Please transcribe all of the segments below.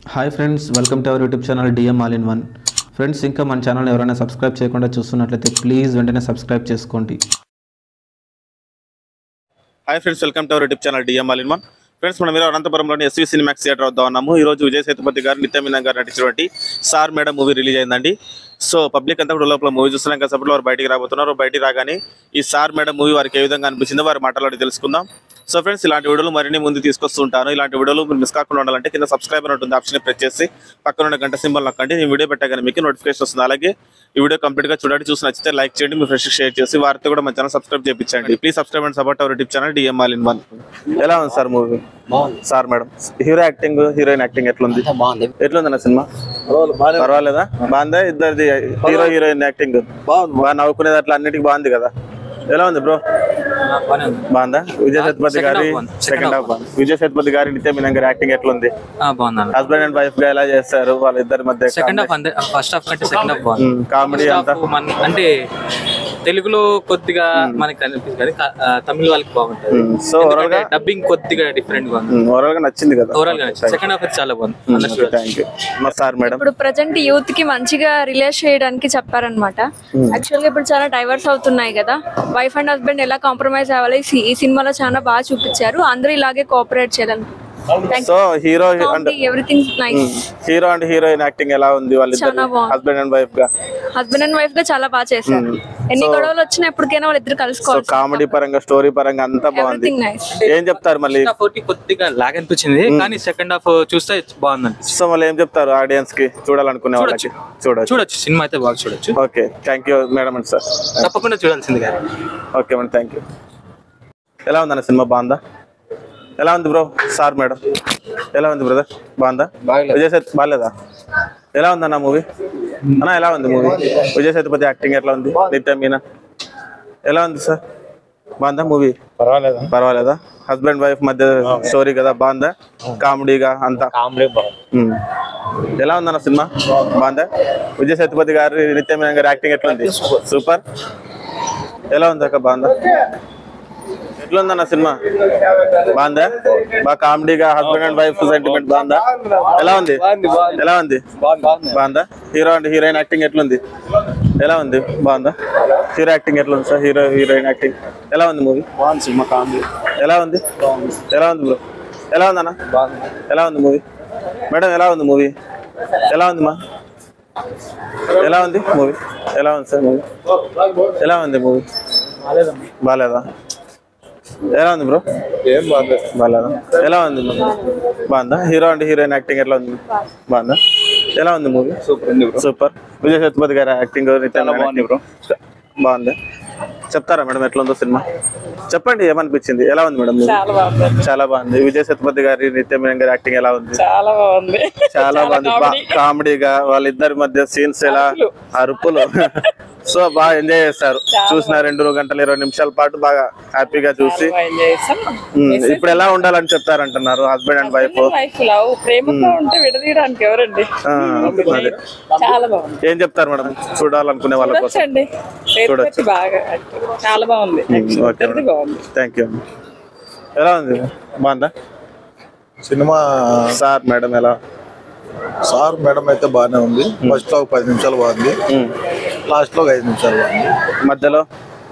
Hi friends, welcome to our YouTube channel DM all in one. Friends, ఇంకా మన channel ఎవరైనా subscribe చేయకుండా చూస్తున్నట్లయితే ప్లీజ్ వెంటనే సబ్స్క్రైబ్ చేసుకోండి. Hi friends, welcome to our YouTube channel DM all in one. Friends, మనం అనంతపురంలోని SV Cinemax theatre వద్ద ఉన్నాము. ఈ రోజు విజయ్ సేతుపతి గారు, నిత్య మీనన్ గారు నటించినటువంటి సార్ మేడం మూవీ రిలీజ్ అయిందండి. సో పబ్లిక్ అంతా కూడా లోపల మూవీ చూస్తున్నాం. కాసేపట్లో వారు బయటికి రాబోతున్నారు. బయటికి రాగానే ఈ సార్ మేడం మూవీ వారికి ఏ విధంగా అనిపించిందో వారి మాటలు తెలుసుకుందాం. సో ఫ్రెండ్స్, ఇలాంటి వీడియోలు మరిన్ని ముందు తీసుకొస్తూ ఉంటాను. ఇలాంటి వీడియోలు మీరు మిస్ కాకుండా ఉండాలంటే కింద సబ్స్క్రైబర్ ఉంటుంది ఆప్షన్ ప్రెస్ చేసి పక్కన ఉన్న గంట సింబల్ నొక్కండి. నేను వీడియో పెట్టగానే మీకు నోటిఫికేషన్ వస్తుంది. అలాగే ఈ వీడియో కంప్లీట్గా చూడండి. చూసి నచ్చితే లైక్ చేయండి, మీ ఫ్రెండ్స్ షేర్ చేసి వారితో కూడా మన ఛానల్ సబ్స్క్రైబ్ చేయించండి. Please subscribe and support our YouTube channel DM all in one. ఎలా ఉంది sir movie? Sir madam hero acting, heroine acting ఎట్లుంది? ఎట్లుందన్న సినిమా? పర్వాలేదా? బాగుందా? ఇద్దరిది హీరో హీరోయిన్ యాక్టింగ్ బాగా నవ్వుకునేది అట్లా అన్నిటికీ బాగుంది కదా? ఎలా ఉంది బ్రో? బాగుందా? విజయ్ సేతుపతి గారి సెకండ్ హాఫ్ బాగుంది. విజయ్ సేతుపతి గారి, నిత్య మీనన్ గారి యాక్టింగ్ ఎట్లుంది? హస్బెండ్ అండ్ వైఫ్ గా ఎలా చేస్తారు వాళ్ళిద్దరి మధ్య? సెకండ్ హాఫ్ ఫస్ట్ హాఫ్ కంటే సెకండ్ హాఫ్ బాగుంది. కామెడీ అంతా అంటే తెలుగులో కొద్దిగా మనకి అనిపిస్తుంది కానీ తమిళ వాళ్ళకి బాగుంటుంది. సో ఓవరాల్ గా డబ్బింగ్ కొద్దిగా డిఫరెంట్ గా ఉంది. ఓవరాల్ గా నచ్చింది కదా? ఓవరాల్ గా సెకండ్ హాఫ్ చాలా బాగుంది. Thank you. సార్ మేడం ఇప్పుడు ప్రజెంట్ యూత్ కి మంచిగా రిలేట్ చేయడానికి చెప్పారనమాట. యాక్చువల్ గా ఇప్పుడు చాలా డైవర్స్ అవుతున్నాయి కదా, వైఫ్ అండ్ హస్బెండ్ ఎలా కాంప్రమైజ్ అవ్వాలి ఈ సినిమాలో చాలా బాగా చూపించారు. అందరూ ఇలాగే కోఆపరేట్ చేయాలి. So hero and everything nice. Hero and heroine acting ఎలా ఉంది? వాళ్ళిద్దరు హస్బెండ్ అండ్ వైఫ్ గా చాలా బాగా చేశారు. ఎన్ని గొడవలు వచ్చినా ఎప్పటికైనా వాళ్ళిద్దరు కలుసుకోవాలి. కామెడీ పరంగా, స్టోరీ పరంగా అంతా బాగుంది. ఏం చెప్తారు మళ్ళీ? కొద్దిగా లాగ్ అనిపించింది కానీ సెకండ్ హాఫ్ చూస్తే బాగుంది. సో మళ్ళీ ఏం చెప్తారు ఆడియన్స్ కి, చూడాలనుకునే వాళ్ళకి? చూడొచ్చు, సినిమా అయితే బాగా చూడొచ్చు. Okay, thank you madam and sir. తప్పకుండా చూడాల్సింది కానీ. Okay madam, thank you. ఎలా ఉందన్న సినిమా? బాగుందా? ఎలా ఉంది బ్రో? సార్ మేడం ఎలా ఉంది బ్రదర్? బాగుందా? విజయ్ సేతు బాగాలేదా? ఎలా ఉందన్న మూవీ అన్న? ఎలా ఉంది మూవీ? విజయ్ సేతుపతి యాక్టింగ్ ఎట్లా ఉంది? నిత్య మీనన్ ఎలా ఉంది సార్? బాగుందా మూవీ? పర్వాలేదా? హస్బెండ్ వైఫ్ మధ్య స్టోరీ కదా, బాగుందా? కామెడీగా అంతా ఎలా ఉందన్న సినిమా? బాగుందా? విజయ్ సేతుపతి గారు, నిత్య మీనన్ గారి యాక్టింగ్ ఎట్లా ఉంది? సూపర్. ఎలా ఉంది అక్క? బాగుందా? ఎట్లా ఉందన్న సినిమా? బాగుందా? బాగా కామెడీగా, హస్బెండ్ అండ్ వైఫ్ సెంటిమెంట్ బాగుందా? ఎలా ఉంది? ఎలా ఉంది? బాగుందా? హీరో అండ్ హీరోయిన్ యాక్టింగ్ ఎట్లుంది? ఎలా ఉంది? బాగుందా? హీరో యాక్టింగ్ ఎట్లుంది సార్? హీరో హీరోయిన్ యాక్టింగ్ ఎలా ఉంది? మూవీ బాగుంది. సినిమా కామెడీ ఎలా ఉంది? ఎలా ఉంది బ్రో? ఎలా ఉందన్న? ఎలా ఉంది మూవీ? మేడం ఎలా ఉంది మూవీ? ఎలా ఉంది మా? ఎలా ఉంది మూవీ? ఎలా ఉంది సార్ మూవీ? ఎలా ఉంది మూవీ? బాగాలేదా? ఎలా ఉంది బ్రో? ఏం బాగాలేదా? ఎలా ఉంది? బాగుందా? హీరో అండ్ హీరోయిన్ యాక్టింగ్ ఎట్లా ఉంది? బాగుందా? ఎలా ఉంది మూవీ? సూపర్. విజయ్ సేతుపతి గారి యాక్టింగ్, బాగుంది. చెప్తారా మేడం ఎట్లా ఉందో సినిమా? చెప్పండి, ఏమనిపించింది? ఎలా ఉంది మేడం? చాలా బాగుంది. విజయ్ సేతుపతి గారి, నిత్య మీనన్ గారి యాక్టింగ్ ఎలా ఉంది? చాలా బాగుంది. కామెడీగా వాళ్ళిద్దరి మధ్య సీన్స్, ఎలా అరుపులు, సో బాగా ఎంజాయ్ చేస్తారు. చూసిన 2 గంటల 20 నిమిషాల పాటు బాగా హ్యాపీగా చూసి. ఇప్పుడు ఎలా ఉండాలని చెప్తారంటున్నారు హస్బెండ్ అండ్ వైఫ్? ఏం చెప్తారు మేడం చూడాలనుకునే వాళ్ళ కోసం? చూడొచ్చు. చాలా బాగుంది. Thank you. ఎలా ఉంది? బాగుందా సినిమా? సార్ మేడం ఎలా? సార్ మేడం అయితే బాగానే ఉంది. ఫస్ట్ లో 10 నిమిషాలు బాగుంది, లాస్ట్ లో 5 నిమిషాలు బాగుంది. మధ్యలో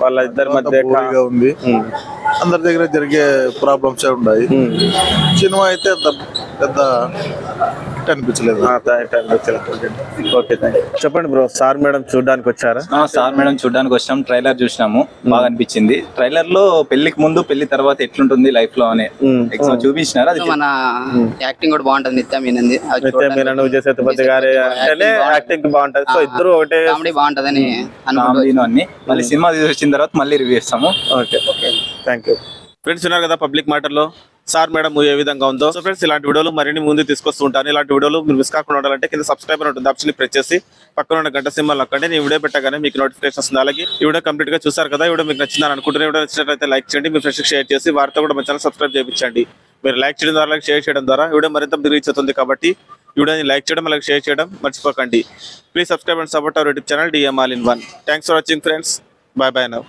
వాళ్ళ ఇద్దరి మధ్య బోరింగ్గా ఉంది. అందరి దగ్గర జరిగే ప్రాబ్లమ్స్ ఉన్నాయి. సినిమా అయితే పెద్ద అనిపించలేదు. ఓకే, చెప్పండి బ్రో. సార్ మేడం చూడడానికి వచ్చారా? సార్ మేడం చూడడానికి వచ్చాము. ట్రైలర్ చూసినాము, బాగా అనిపించింది. ట్రైలర్ లో పెళ్లికి ముందు, పెళ్లి తర్వాత ఎట్లుంటుంది లైఫ్ లో అనే చూపించినారు. అది మన యాక్టింగ్ కూడా బాగుంటుంది. నిత్య మీనన్, విజయ్ సేతుపతి గారి యాక్టింగ్ బాగుంటది. సో ఇద్దరు ఒకటే కామెడీ బాగుంటదని అన్ని మళ్ళీ సినిమా తీసి వచ్చిన తర్వాత మళ్ళీ రివ్యూ ఇస్తాము. Okay, thank you. ఫ్రెండ్స్, ఉన్నారు కదా పబ్లిక్ మ్యాటర్లో సార్ మేడం మూవీ ఏ విధంగా ఉందో. సో ఫ్రెండ్స్, ఇలాంటి వీడియోలు మరిన్ని ముందు తీసుకొస్తూ ఉంటాను. ఇలాంటి వీడియోలు మీరు మిస్ కాకుండా ఉండాలంటే కింద సబ్స్క్రైబర్ ఉంటుంది ఆప్షన్ ప్రెస్ చేసి పక్కన ఉన్న గంట సింబల్ నొక్కండి. నేను వీడియో పెట్టగానే మీకు నోటిఫికేషన్ వస్తుంది. అలాగే ఈ వీడియో కంప్లీట్ గా చూసారు కదా, ఈ వీడియో మీకు నచ్చిందని అనుకుంటున్న వీడియో నచ్చినట్లయితే లైక్ చేయండి, మీ ఫ్రెండ్స్ షేర్ చేసి వారితో కూడా మన ఛానల్ సబ్స్క్రైబ్ చేయించండి. మీరు లైక్ చేయడం ద్వారా, షేర్ చేయడం ద్వారా వీడియో మరింత రీచ్ అవుతుంది. కాబట్టి వీడియోని లైక్ చేయడం, అలాగే షేర్ చేయడం మర్చిపోకండి. Please subscribe and support our YouTube channel DM all in one. Thanks for watching friends. By by now.